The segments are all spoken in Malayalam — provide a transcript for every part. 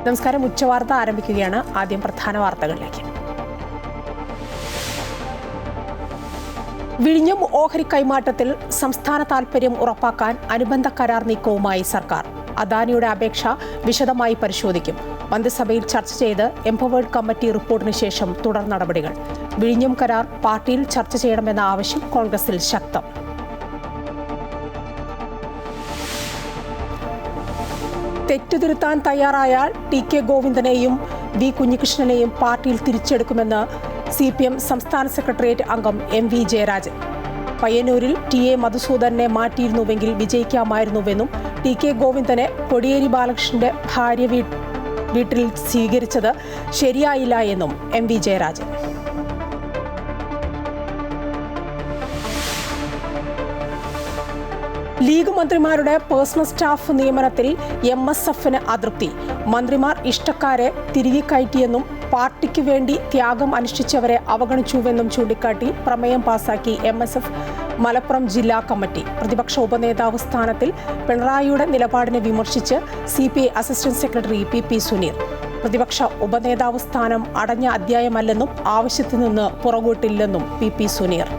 നമസ്കാരം. ഉച്ചവാർത്ത ആരംഭിക്കുകയാണ്. ആദ്യം പ്രധാന വാർത്തകളിലേക്ക്. വിഴിഞ്ഞം ഓഹരി കൈമാറ്റത്തിൽ സംസ്ഥാന താൽപര്യം ഉറപ്പാക്കാൻ അനുബന്ധ കരാർ നീക്കവുമായി സർക്കാർ. അദാനിയുടെ അപേക്ഷ വിശദമായി പരിശോധിക്കും. മന്ത്രിസഭയിൽ ചർച്ച ചെയ്ത് എംപവേർഡ് കമ്മിറ്റി റിപ്പോർട്ടിന് ശേഷം തുടർ നടപടികൾ. വിഴിഞ്ഞം കരാർ പാർട്ടിയിൽ ചർച്ച ചെയ്യണമെന്ന ആവശ്യം കോൺഗ്രസിൽ ശക്തം. തെറ്റുതിരുത്താൻ തയ്യാറായാൽ ടി.കെ. ഗോവിന്ദനെയും വി. കുഞ്ഞികൃഷ്ണനെയും പാർട്ടിയിൽ തിരിച്ചെടുക്കുമെന്ന് CPM സംസ്ഥാന സെക്രട്ടേറിയറ്റ് അംഗം M.V. ജയരാജൻ. പയ്യന്നൂരിൽ T.A. മധുസൂദനെ മാറ്റിയിരുന്നുവെങ്കിൽ വിജയിക്കാമായിരുന്നുവെന്നും ടി.കെ. ഗോവിന്ദനെ കോടിയേരി ബാലകൃഷ്ണന്റെ ഭാര്യ വീട്ടിൽ സ്വീകരിച്ചത് ശരിയായില്ല എന്നും M.V. ജയരാജൻ. ലീഗ് മന്ത്രിമാരുടെ പേഴ്സണൽ സ്റ്റാഫ് നിയമനത്തിൽ MSFന് അതൃപ്തി. മന്ത്രിമാർ ഇഷ്ടക്കാരെ തിരികെ കയറ്റിയെന്നും പാർട്ടിക്ക് വേണ്ടി ത്യാഗം അനുഷ്ഠിച്ചവരെ അവഗണിച്ചുവെന്നും ചൂണ്ടിക്കാട്ടി പ്രമേയം പാസാക്കി MSF മലപ്പുറം ജില്ലാ കമ്മിറ്റി. പ്രതിപക്ഷ ഉപനേതാവ് സ്ഥാനത്തിൽ പിണറായിയുടെ നിലപാടിനെ വിമർശിച്ച് CPI assistant secretary PP Suneer. പ്രതിപക്ഷ ഉപനേതാവ് സ്ഥാനം അടഞ്ഞ അധ്യായമല്ലെന്നും ആവശ്യത്തിൽ നിന്ന് പുറകോട്ടില്ലെന്നും PP Suneer.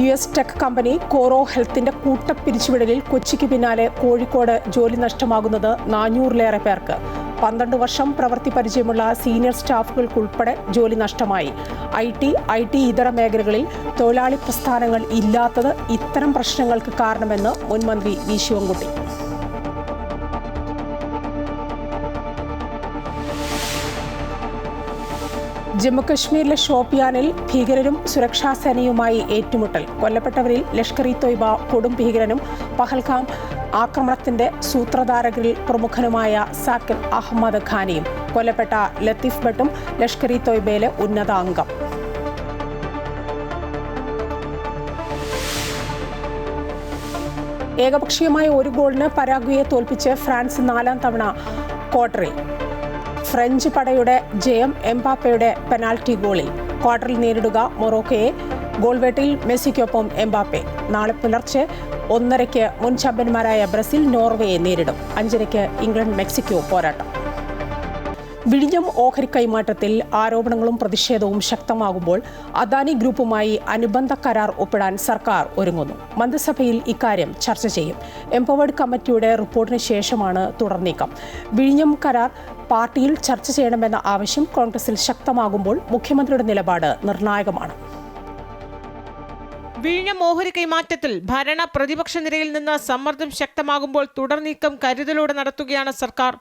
US tech company Coro ഹെൽത്തിന്റെ കൂട്ടപ്പിരിച്ചുവിടലിൽ കൊച്ചിക്ക് പിന്നാലെ കോഴിക്കോട് ജോലി നഷ്ടമാകുന്നത് 400-ലേറെ പേർക്ക്. 12 വർഷം പ്രവൃത്തി പരിചയമുള്ള സീനിയർ സ്റ്റാഫുകൾക്കുൾപ്പെടെ ജോലി നഷ്ടമായി. IT ഇതര മേഖലകളിൽ തൊഴിലാളി പ്രസ്ഥാനങ്ങൾ ഇല്ലാത്തത് ഇത്തരം പ്രശ്നങ്ങൾക്ക് കാരണമെന്ന് മുൻ മന്ത്രി വി. ശിവൻകുട്ടി. ജമ്മുകശ്മീരിലെ ഷോപ്പിയാനിൽ ഭീകരരും സുരക്ഷാസേനയുമായി ഏറ്റുമുട്ടൽ. കൊല്ലപ്പെട്ടവരിൽ ലഷ്കർ-ഇ-തോയ്ബ കൊടും ഭീകരനും പഹൽഗാം ആക്രമണത്തിന്റെ സൂത്രധാരകരിൽ പ്രമുഖനുമായ സാക്കിർ അഹമ്മദ് ഖാനിയും. കൊല്ലപ്പെട്ട ലത്തീഫ് ഭട്ടും ലഷ്കർ-ഇ-തോയ്ബയിലെ ഉന്നത അംഗം. ഏകപക്ഷീയമായ ഒരു ഗോളിന് പരാഗ്വയെ തോൽപ്പിച്ച് ഫ്രാൻസ് 4ാം തവണ ക്വാർട്ടറിൽ. ഫ്രഞ്ച് പടയുടെ ജയം എംബാപ്പയുടെ പെനാൽറ്റി ഗോളിൽ. ക്വാർട്ടറിൽ നേരിടുക മൊറോക്കോയെ. ഗോൾവേട്ടയിൽ മെസ്സിക്കൊപ്പം എംബാപ്പെ. നാളെ പുലർച്ചെ 1:30 മുൻ ചാമ്പ്യന്മാരായ ബ്രസീൽ നോർവേയെ നേരിടും. 5:30 ഇംഗ്ലണ്ട് മെക്സിക്കോ പോരാട്ടം. വിഴിഞ്ഞം ഓഹരി കൈമാറ്റത്തിൽ ആരോപണങ്ങളും പ്രതിഷേധവും ശക്തമാകുമ്പോൾ അദാനി ഗ്രൂപ്പുമായി അനുബന്ധ കരാർ ഒപ്പിടാൻ സർക്കാർ ഒരുങ്ങുന്നു. മന്ത്രിസഭയിൽ ഇക്കാര്യം ചർച്ച ചെയ്യും. എംപവേർഡ് കമ്മിറ്റിയുടെ റിപ്പോർട്ടിന് ശേഷമാണ് തുടർ നീക്കം. വിഴിഞ്ഞം കരാർ പാർട്ടിയിൽ ചർച്ച ചെയ്യണമെന്ന ആവശ്യം കോൺഗ്രസിൽ ശക്തമാകുമ്പോൾ മുഖ്യമന്ത്രിയുടെ നിലപാട് നിർണായകമാണ്. വിഴിഞ്ഞം ഓഹരി കൈമാറ്റത്തിൽ ഭരണ പ്രതിപക്ഷ നിരയിൽ നിന്ന് സമ്മർദ്ദം ശക്തമാകുമ്പോൾ തുടർ നീക്കം കരുതലോടെ നടത്തുകയാണ് സർക്കാർ.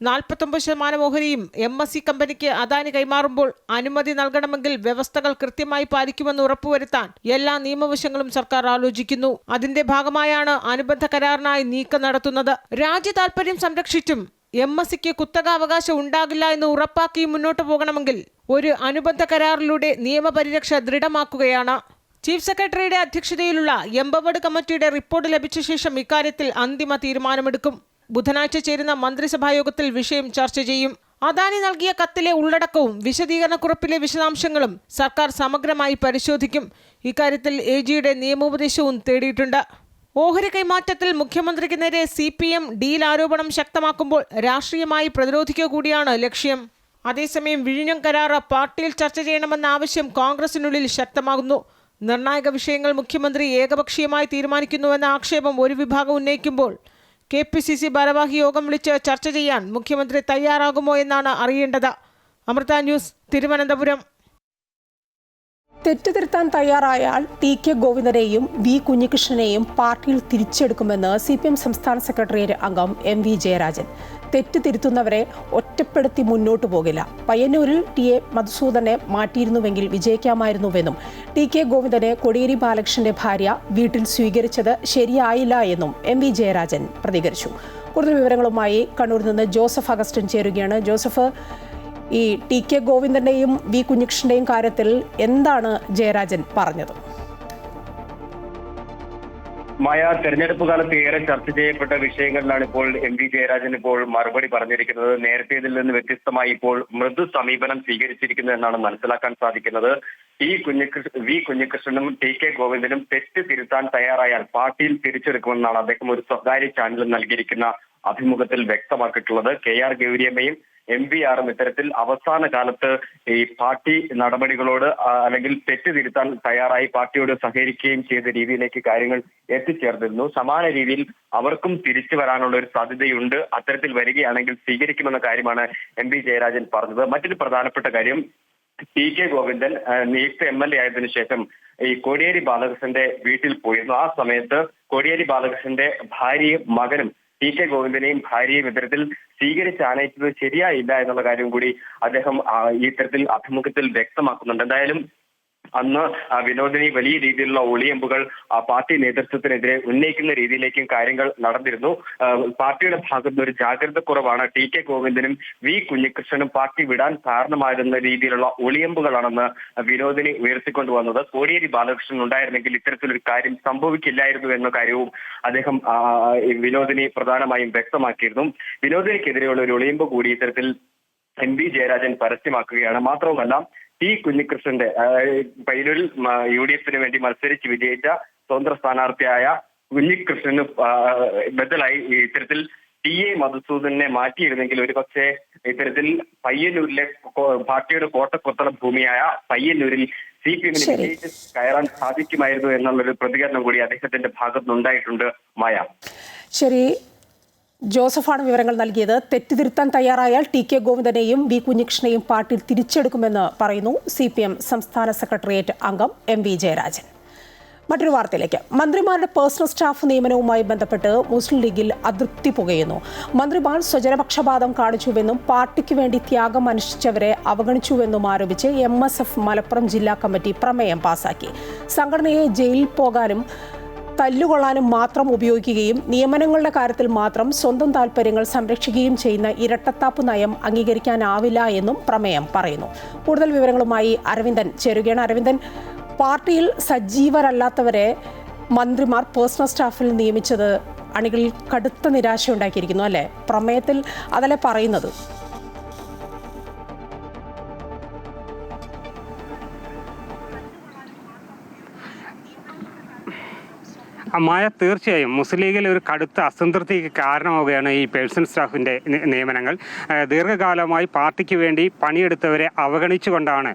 49% ഓഹരിയും MSC കമ്പനിക്ക് അദാനി കൈമാറുമ്പോൾ അനുമതി നൽകണമെങ്കിൽ വ്യവസ്ഥകൾ കൃത്യമായി പാലിക്കുമെന്ന് ഉറപ്പുവരുത്താൻ എല്ലാ നിയമവശങ്ങളും സർക്കാർ ആലോചിക്കുന്നു. അതിന്റെ ഭാഗമായാണ് അനുബന്ധ കരാറിനായി നീക്കം നടത്തുന്നത്. രാജ്യ താൽപര്യം സംരക്ഷിച്ചും MSCക്ക് കുത്തകാവകാശം ഉണ്ടാകില്ല എന്ന് ഉറപ്പാക്കി മുന്നോട്ടു പോകണമെങ്കിൽ ഒരു അനുബന്ധ കരാറിലൂടെ നിയമപരിരക്ഷ ദൃഢമാക്കുകയാണ്. ചീഫ് സെക്രട്ടറിയുടെ അധ്യക്ഷതയിലുള്ള എംപവേർഡ് കമ്മിറ്റിയുടെ റിപ്പോർട്ട് ലഭിച്ച ശേഷം ഇക്കാര്യത്തിൽ അന്തിമ തീരുമാനമെടുക്കും. ബുധനാഴ്ച ചേരുന്ന മന്ത്രിസഭാ യോഗത്തിൽ വിഷയം ചർച്ച ചെയ്യും. അദാനി നൽകിയ കത്തിലെ ഉള്ളടക്കവും വിശദീകരണക്കുറിപ്പിലെ വിശദാംശങ്ങളും സർക്കാർ സമഗ്രമായി പരിശോധിക്കും. ഇക്കാര്യത്തിൽ AGയുടെ നിയമോപദേശവും തേടിയിട്ടുണ്ട്. ഓഹരി കൈമാറ്റത്തിൽ മുഖ്യമന്ത്രിക്ക് നേരെ CPM ഡീൽ ആരോപണം ശക്തമാക്കുമ്പോൾ രാഷ്ട്രീയമായി പ്രതിരോധിക്കുക കൂടിയാണ് ലക്ഷ്യം. അതേസമയം വിഴിഞ്ഞം കരാർ പാർട്ടിയിൽ ചർച്ച ചെയ്യണമെന്ന ആവശ്യം കോൺഗ്രസിനുള്ളിൽ ശക്തമാകുന്നു. നിർണായക വിഷയങ്ങൾ മുഖ്യമന്ത്രി ഏകപക്ഷീയമായി തീരുമാനിക്കുന്നുവെന്ന ആക്ഷേപം ഒരു വിഭാഗം ഉന്നയിക്കുമ്പോൾ KPCC ഭാരവാഹി യോഗം വിളിച്ച് ചർച്ച ചെയ്യാൻ മുഖ്യമന്ത്രി തയ്യാറാകുമോ എന്നാണ് അറിയേണ്ടത്. അമൃത ന്യൂസ്, തിരുവനന്തപുരം. തെറ്റുതിരുത്താൻ തയ്യാറായാൽ ടി.കെ. ഗോവിന്ദനെയും വി. കുഞ്ഞികൃഷ്ണനെയും പാർട്ടിയിൽ തിരിച്ചെടുക്കുമെന്ന് CPM സംസ്ഥാന സെക്രട്ടേറിയറ്റ് അംഗം M.V. ജയരാജൻ. തെറ്റ് തിരുത്തുന്നവരെ ഒറ്റപ്പെടുത്തി മുന്നോട്ടു പോകില്ല. പയ്യന്നൂരിൽ T.A. മധുസൂദനെ മാറ്റിയിരുന്നുവെങ്കിൽ വിജയിക്കാമായിരുന്നുവെന്നും ടി.കെ. ഗോവിന്ദനെ കോടിയേരി ബാലകൃഷ്ണന്റെ ഭാര്യ വീട്ടിൽ സ്വീകരിച്ചത് ശരിയായില്ല എന്നും M.V. ജയരാജൻ പ്രതികരിച്ചു. കൂടുതൽ വിവരങ്ങളുമായി കണ്ണൂരിൽ നിന്ന് ജോസഫ് അഗസ്റ്റിൻ ചേരുകയാണ്. ജോസഫ്, ഈ ടി.കെ. ഗോവിന്ദന്റെയും വി. കുഞ്ഞികൃഷ്ണന്റെയും കാര്യത്തിൽ എന്താണ് ജയരാജൻ പറഞ്ഞത്? മായ, തെരഞ്ഞെടുപ്പ് കാലത്ത് ഏറെ ചർച്ച ചെയ്യപ്പെട്ട വിഷയങ്ങളിലാണ് ഇപ്പോൾ M.V. ജയരാജൻ ഇപ്പോൾ മറുപടി പറഞ്ഞിരിക്കുന്നത്. നേരത്തെ ഇതിൽ നിന്ന് വ്യത്യസ്തമായി ഇപ്പോൾ മൃദു സമീപനം സ്വീകരിച്ചിരിക്കുന്നു എന്നാണ് മനസ്സിലാക്കാൻ സാധിക്കുന്നത്. വി കുഞ്ഞികൃഷ്ണനും ടി കെ ഗോവിന്ദനും തെറ്റ് തിരുത്താൻ തയ്യാറായാൽ പാർട്ടിയിൽ തിരിച്ചെടുക്കുമെന്നാണ് അദ്ദേഹം ഒരു സ്വകാര്യ ചാനലിൽ നൽകിയിരിക്കുന്ന അഭിമുഖത്തിൽ വ്യക്തമാക്കിയിട്ടുള്ളത്. KR ഗൗരിയമ്മയും MVRും ഇത്തരത്തിൽ അവസാന കാലത്ത് ഈ പാർട്ടി നടപടികളോട് അല്ലെങ്കിൽ തെറ്റ് തിരുത്താൻ തയ്യാറായി പാർട്ടിയോട് സഹകരിക്കുകയും ചെയ്ത രീതിയിലേക്ക് കാര്യങ്ങൾ എത്തിച്ചേർന്നിരുന്നു. സമാന രീതിയിൽ അവർക്കും തിരിച്ചു വരാനുള്ള ഒരു സാധ്യതയുണ്ട്. അത്തരത്തിൽ വരികയാണെങ്കിൽ സ്വീകരിക്കുമെന്ന കാര്യമാണ് MV ജയരാജൻ പറഞ്ഞത്. മറ്റൊരു പ്രധാനപ്പെട്ട കാര്യം, ടി കെ ഗോവിന്ദൻ നിയുക്ത MLA ആയതിനു ശേഷം ഈ കോടിയേരി ബാലകൃഷ്ണന്റെ വീട്ടിൽ പോയിരുന്നു. ആ സമയത്ത് കോടിയേരി ബാലകൃഷ്ണന്റെ ഭാര്യയും മകനും ടി കെ ഗോവിന്ദനെയും ഭാര്യയും ഇത്തരത്തിൽ സ്വീകരിച്ചാനയിച്ചത് ശരിയായില്ല എന്നുള്ള കാര്യം കൂടി അദ്ദേഹം ഈ തരത്തിൽ അഭിമുഖത്തിൽ വ്യക്തമാക്കുന്നുണ്ട്. എന്തായാലും അന്ന് വിനോദിനി വലിയ രീതിയിലുള്ള ഒളിയമ്പുകൾ പാർട്ടി നേതൃത്വത്തിനെതിരെ ഉന്നയിക്കുന്ന രീതിയിലേക്കും കാര്യങ്ങൾ നടന്നിരുന്നു. പാർട്ടിയുടെ ഭാഗത്ത് ഒരു ജാഗ്രത കുറവാണ് ടി കെ ഗോവിന്ദനും വി കുഞ്ഞികൃഷ്ണനും പാർട്ടി വിടാൻ കാരണമായിരുന്ന രീതിയിലുള്ള ഒളിയമ്പുകളാണെന്ന് വിനോദിനി ഉയർത്തിക്കൊണ്ടുവന്നത്. കോടിയേരി ബാലകൃഷ്ണൻ ഉണ്ടായിരുന്നെങ്കിൽ ഇത്തരത്തിലൊരു കാര്യം സംഭവിക്കില്ലായിരുന്നു എന്ന കാര്യവും അദ്ദേഹം വിനോദിനി പ്രധാനമായും വ്യക്തമാക്കിയിരുന്നു. വിനോദിനിക്കെതിരെയുള്ള ഒരു ഒളിയമ്പ് കൂടി ഇത്തരത്തിൽ MV ജയരാജൻ പരസ്യമാക്കുകയാണ്. മാത്രവുമല്ല, ടി കുഞ്ഞികൃഷ്ണന്റെ പയ്യന്നൂരിൽ UDFന് വേണ്ടി മത്സരിച്ച് വിജയിച്ച സ്വതന്ത്ര സ്ഥാനാർത്ഥിയായ കുഞ്ഞികൃഷ്ണന് ബദലായി ഇത്തരത്തിൽ TA മധുസൂദനെ മാറ്റിയിരുന്നെങ്കിൽ ഒരുപക്ഷെ ഇത്തരത്തിൽ പയ്യന്നൂരിലെ പാർട്ടിയുടെ കോട്ടക്കൊത്തള ഭൂമിയായ പയ്യന്നൂരിൽ CPMന് വിജയിച്ച് കയറാൻ സാധിക്കുമായിരുന്നു എന്നുള്ളൊരു പ്രതികരണം കൂടി അദ്ദേഹത്തിന്റെ ഭാഗത്തുനിന്നുണ്ടായിട്ടുണ്ട്. മായ. ശരി, ജോസഫാണ് വിവരങ്ങൾ നൽകിയത്. തെറ്റുതിരുത്താൻ തയ്യാറായാൽ ടി കെ ഗോവിന്ദനെയും വി കുഞ്ഞികൃഷ്ണനെയും പാർട്ടിയിൽ തിരിച്ചെടുക്കുമെന്ന് പറയുന്നു CPM സംസ്ഥാന സെക്രട്ടേറിയറ്റ് അംഗം MV ജയരാജൻ. മറ്റൊരു വാർത്തയിലേക്ക്. മന്ത്രിമാരുടെ പേഴ്സണൽ സ്റ്റാഫ് നിയമനവുമായി ബന്ധപ്പെട്ട് മുസ്ലിം ലീഗിൽ അതൃപ്തി പുകയുന്നു. മന്ത്രിമാർ സ്വജനപക്ഷപാതം കാണിച്ചുവെന്നും പാർട്ടിക്ക് വേണ്ടി ത്യാഗം അനുഷ്ഠിച്ചവരെ അവഗണിച്ചുവെന്നും ആരോപിച്ച് MSF മലപ്പുറം ജില്ലാ കമ്മിറ്റി പ്രമേയം പാസാക്കി. സംഘടനയെ ജയിലിൽ പോകാനും തല്ലുകൊള്ളാനും മാത്രം ഉപയോഗിക്കുകയും നിയമനങ്ങളുടെ കാര്യത്തിൽ മാത്രം സ്വന്തം താൽപ്പര്യങ്ങൾ സംരക്ഷിക്കുകയും ചെയ്യുന്ന ഇരട്ടത്താപ്പ് നയം അംഗീകരിക്കാനാവില്ല എന്നും പ്രമേയം പറയുന്നു. കൂടുതൽ വിവരങ്ങളുമായി അരവിന്ദൻ ചേരുകയാണ്. അരവിന്ദൻ, പാർട്ടിയിൽ സജീവരല്ലാത്തവരെ മന്ത്രിമാർ പേഴ്സണൽ സ്റ്റാഫിൽ നിയമിച്ചത് അണികളിൽ കടുത്ത നിരാശയുണ്ടാക്കിയിരിക്കുന്നു അല്ലേ? പ്രമേയത്തിൽ അതല്ലേ പറയുന്നത്? മായ, തീർച്ചയായും മുസ്ലിം ലീഗിൽ ഒരു കടുത്ത അസംതൃപ്തിക്ക് കാരണമാവുകയാണ് ഈ പേഴ്സണൽ സ്റ്റാഫിൻ്റെ നിയമനങ്ങൾ. ദീർഘകാലമായി പാർട്ടിക്ക് വേണ്ടി പണിയെടുത്തവരെ അവഗണിച്ചുകൊണ്ടാണ്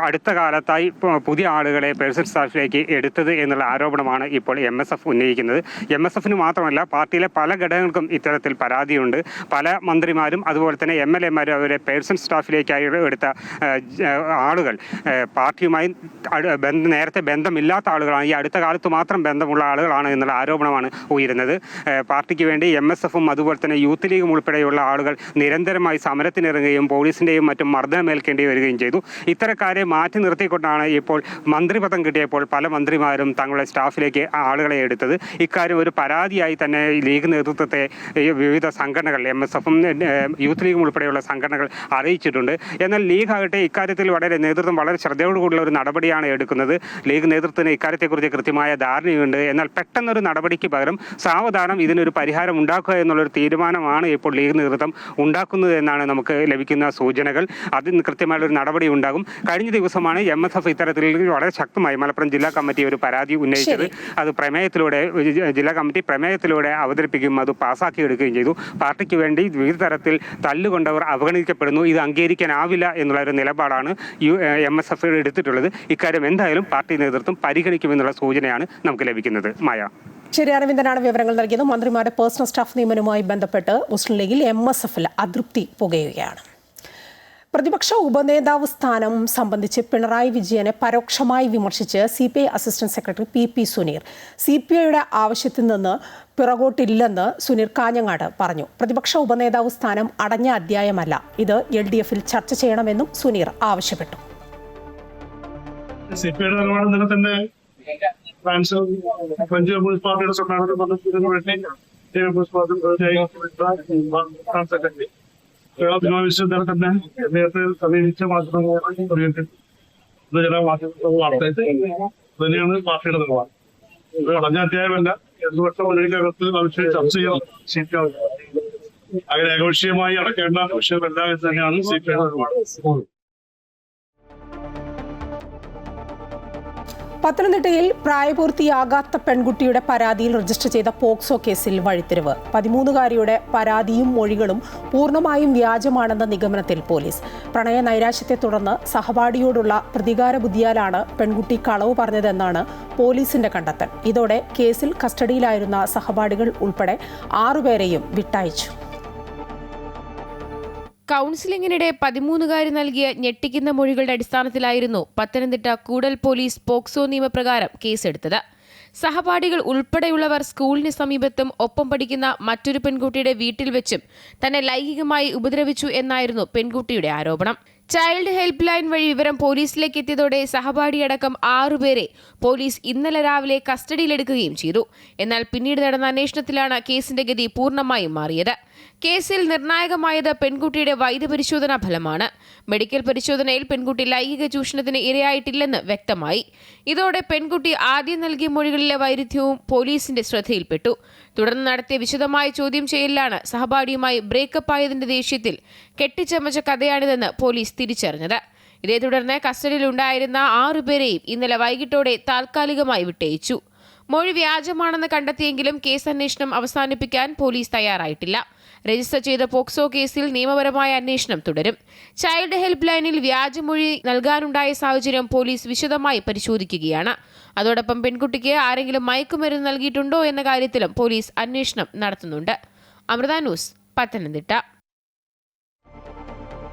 അടുത്ത കാലത്തായി പുതിയ ആളുകളെ പേഴ്സണൽ സ്റ്റാഫിലേക്ക് എടുത്തത് എന്നുള്ള ആരോപണമാണ് ഇപ്പോൾ MSF ഉന്നയിക്കുന്നത്. MSFന് മാത്രമല്ല, പാർട്ടിയിലെ പല ഘടകങ്ങൾക്കും ഇത്തരത്തിൽ പരാതിയുണ്ട്. പല മന്ത്രിമാരും അതുപോലെ തന്നെ MLAമാരും അവരെ പേഴ്സണൽ സ്റ്റാഫിലേക്കായി എടുത്ത ആളുകൾ പാർട്ടിയുമായി നേരത്തെ ബന്ധമില്ലാത്ത ആളുകളാണ്. ഈ അടുത്ത കാലത്ത് മാത്രം ബന്ധമുള്ള ആളുകളാണ് എന്നുള്ള ആരോപണമാണ് ഉയരുന്നത്. പാർട്ടിക്ക് വേണ്ടി MSFും അതുപോലെ തന്നെ യൂത്ത് ലീഗും ഉൾപ്പെടെയുള്ള ആളുകൾ നിരന്തരമായി സമരത്തിനിറങ്ങുകയും പോലീസിൻ്റെയും മറ്റും മർദ്ദനമേൽക്കേണ്ടി വരികയും ചെയ്തു. ഇത്തരക്കാരെ മാറ്റി നിർത്തിക്കൊണ്ടാണ് ഇപ്പോൾ മന്ത്രിപദം കിട്ടിയപ്പോൾ പല മന്ത്രിമാരും തങ്ങളുടെ സ്റ്റാഫിലേക്ക് ആളുകളെ എടുത്തത്. ഇക്കാര്യം ഒരു പരാതിയായി തന്നെ ലീഗ് നേതൃത്വത്തെ വിവിധ സംഘടനകൾ MSFും യൂത്ത് ലീഗും ഉൾപ്പെടെയുള്ള സംഘടനകൾ അറിയിച്ചിട്ടുണ്ട്. എന്നാൽ ലീഗ് ആകട്ടെ ഇക്കാര്യത്തിൽ നേതൃത്വം വളരെ ശ്രദ്ധയോടുകൂടിയുള്ള ഒരു നടപടിയാണ് എടുക്കുന്നത്. ലീഗ് നേതൃത്വത്തിന് ഇക്കാര്യത്തെക്കുറിച്ച് കൃത്യമായ ധാരണയുണ്ട്. എന്നാൽ പെട്ടെന്നൊരു നടപടിക്ക് പകരം സാവധാനം ഇതിനൊരു പരിഹാരം ഉണ്ടാക്കുക എന്നുള്ളൊരു തീരുമാനമാണ് ഇപ്പോൾ ലീഗ് നേതൃത്വം ഉണ്ടാക്കുന്നത് എന്നാണ് നമുക്ക് ലഭിക്കുന്ന സൂചനകൾ. അതിന് കൃത്യമായൊരു നടപടി ഉണ്ടാകും. കഴിഞ്ഞ ദിവസമാണ് MSF ഇത്തരത്തിൽ വളരെ ശക്തമായി മലപ്പുറം ജില്ലാ കമ്മിറ്റി ഒരു പരാതി ഉന്നയിച്ചത്. അത് ജില്ലാ കമ്മിറ്റി പ്രമേയത്തിലൂടെ അവതരിപ്പിക്കുകയും അത് പാസ്സാക്കിയെടുക്കുകയും ചെയ്തു. പാർട്ടിക്ക് വേണ്ടി വിവിധ തരത്തിൽ തല്ലുകൊണ്ടവർ അവഗണിക്കപ്പെടുന്നു, ഇത് അംഗീകരിക്കാനാവില്ല എന്നുള്ള ഒരു നിലപാടാണ് MSF എടുത്തിട്ടുള്ളത്. ഇക്കാര്യം എന്തായാലും പാർട്ടി നേതൃത്വം പരിഗണിക്കുമെന്നുള്ള സൂചനയാണ് നമുക്ക് ലഭിക്കുന്നത്. മായ. ശരി, അരവിന്ദനാണ് വിവരങ്ങൾ നൽകിയത്. മന്ത്രിമാരുടെ പേഴ്സണൽ സ്റ്റാഫ് നിയമനവുമായി ബന്ധപ്പെട്ട് മുസ്ലിം ലീഗിൽ MSFൽ അതൃപ്തി പുകയുകയാണ്. പ്രതിപക്ഷ ഉപനേതാവ് സ്ഥാനം സംബന്ധിച്ച് പിണറായി വിജയനെ പരോക്ഷമായി വിമർശിച്ച് CPI assistant secretary PP Suneer. CPIയുടെ ആവശ്യത്തിൽ നിന്ന് പിറകോട്ടില്ലെന്ന് സുനീർ കാഞ്ഞങ്ങാട് പറഞ്ഞു. പ്രതിപക്ഷ ഉപനേതാവ് സ്ഥാനം അടഞ്ഞ അധ്യായമല്ല, ഇത് LDFൽ ചർച്ച ചെയ്യണമെന്നും സുനീർ ആവശ്യപ്പെട്ടു. ഫ്രഞ്ച് കമ്മ്യൂണിസ്റ്റ് പാർട്ടിയുടെ കേരളത്തിൽ തന്നെ നേരത്തെ സമീപിച്ച മാധ്യമങ്ങളാണ് തന്നെയാണ് പാർട്ടിയുടെ നിലപാട്. ഇത് അടഞ്ഞ അധ്യായമല്ല, 2 വർഷം മുന്നണിക്കകത്ത് ആവശ്യം ചർച്ച ചെയ്യാൻ അങ്ങനെ ഏകപക്ഷീയമായി അടക്കേണ്ട വിഷയമല്ല എന്ന് തന്നെയാണ് CPIയുടെ നിലപാട്. പത്തനംതിട്ടയിൽ പ്രായപൂർത്തിയാകാത്ത പെൺകുട്ടിയുടെ പരാതിയിൽ രജിസ്റ്റർ ചെയ്ത പോക്സോ കേസിൽ വഴിത്തിരിവ്. 13-കാരിയുടെ പരാതിയും മൊഴികളും പൂർണ്ണമായും വ്യാജമാണെന്ന നിഗമനത്തിൽ പോലീസ്. പ്രണയ നൈരാശ്യത്തെ തുടർന്ന് സഹപാഠിയോടുള്ള പ്രതികാര ബുദ്ധിയാലാണ് പെൺകുട്ടി കളവ് പറഞ്ഞതെന്നാണ് പോലീസിന്റെ കണ്ടെത്തൽ. ഇതോടെ കേസിൽ കസ്റ്റഡിയിലായിരുന്ന സഹപാഠികൾ ഉൾപ്പെടെ 6 പേരെയും വിട്ടയച്ചു. കൗൺസിലിംഗിനിടെ 13-കാരി നൽകിയ ഞെട്ടിക്കുന്ന മൊഴികളുടെ അടിസ്ഥാനത്തിലായിരുന്നു പത്തനംതിട്ട കൂടൽ പോലീസ് പോക്സോ നിയമപ്രകാരം കേസെടുത്തത്. സഹപാഠികൾ ഉൾപ്പെടെയുള്ളവർ സ്കൂളിന് സമീപത്തും ഒപ്പം പഠിക്കുന്ന മറ്റൊരു പെൺകുട്ടിയുടെ വീട്ടിൽ വെച്ചും തന്നെ ലൈംഗികമായി ഉപദ്രവിച്ചു എന്നായിരുന്നു പെൺകുട്ടിയുടെ ആരോപണം. ചൈൽഡ് ഹെൽപ്പ് ലൈൻ വഴി വിവരം പോലീസിലേക്ക് എത്തിയതോടെ സഹപാഠിയടക്കം 6 പേരെ പോലീസ് ഇന്നലെ രാവിലെ കസ്റ്റഡിയിലെടുക്കുകയും ചെയ്തു. എന്നാൽ പിന്നീട് നടന്ന അന്വേഷണത്തിലാണ് കേസിന്റെ ഗതി പൂർണ്ണമായും മാറിയത്. കേസിൽ നിർണായകമായത് പെൺകുട്ടിയുടെ വൈദ്യപരിശോധനാ ഫലമാണ്. മെഡിക്കൽ പരിശോധനയിൽ പെൺകുട്ടി ലൈംഗിക ചൂഷണത്തിന് ഇരയായിട്ടില്ലെന്ന് വ്യക്തമായി. ഇതോടെ പെൺകുട്ടി ആദ്യം നൽകിയ മൊഴികളിലെ വൈരുദ്ധ്യവും പോലീസിന്റെ ശ്രദ്ധയിൽപ്പെട്ടു. തുടർന്ന് നടത്തിയ വിശദമായ ചോദ്യം ചെയ്യലിലാണ് സഹപാഠിയുമായി ബ്രേക്കപ്പ് ആയതിന്റെ ദേഷ്യത്തിൽ കെട്ടിച്ചമച്ച കഥയാണിതെന്ന് പോലീസ് തിരിച്ചറിഞ്ഞത്. ഇതേ തുടർന്ന് കസ്റ്റഡിയിലുണ്ടായിരുന്ന 6 പേരെയും ഇന്നലെ വൈകിട്ടോടെ താൽക്കാലികമായി വിട്ടയച്ചു. മൊഴി വ്യാജമാണെന്ന് കണ്ടെത്തിയെങ്കിലും കേസ് അന്വേഷണം അവസാനിപ്പിക്കാൻ പോലീസ് തയ്യാറായിട്ടില്ല. രജിസ്റ്റർ ചെയ്ത പോക്സോ കേസിൽ നിയമപരമായ അന്വേഷണം തുടരും. ചൈൽഡ് ഹെൽപ്പ് ലൈനിൽ വ്യാജമൊഴി നൽകാനുണ്ടായ സാഹചര്യം പോലീസ് വിശദമായി പരിശോധിക്കുകയാണ്. അതോടൊപ്പം പെൺകുട്ടിക്ക് ആരെങ്കിലും മയക്കുമരുന്ന് നൽകിയിട്ടുണ്ടോ എന്ന കാര്യത്തിലും പോലീസ് അന്വേഷണം നടത്തുന്നുണ്ട്. അമൃത ന്യൂസ്, പത്തനംതിട്ട.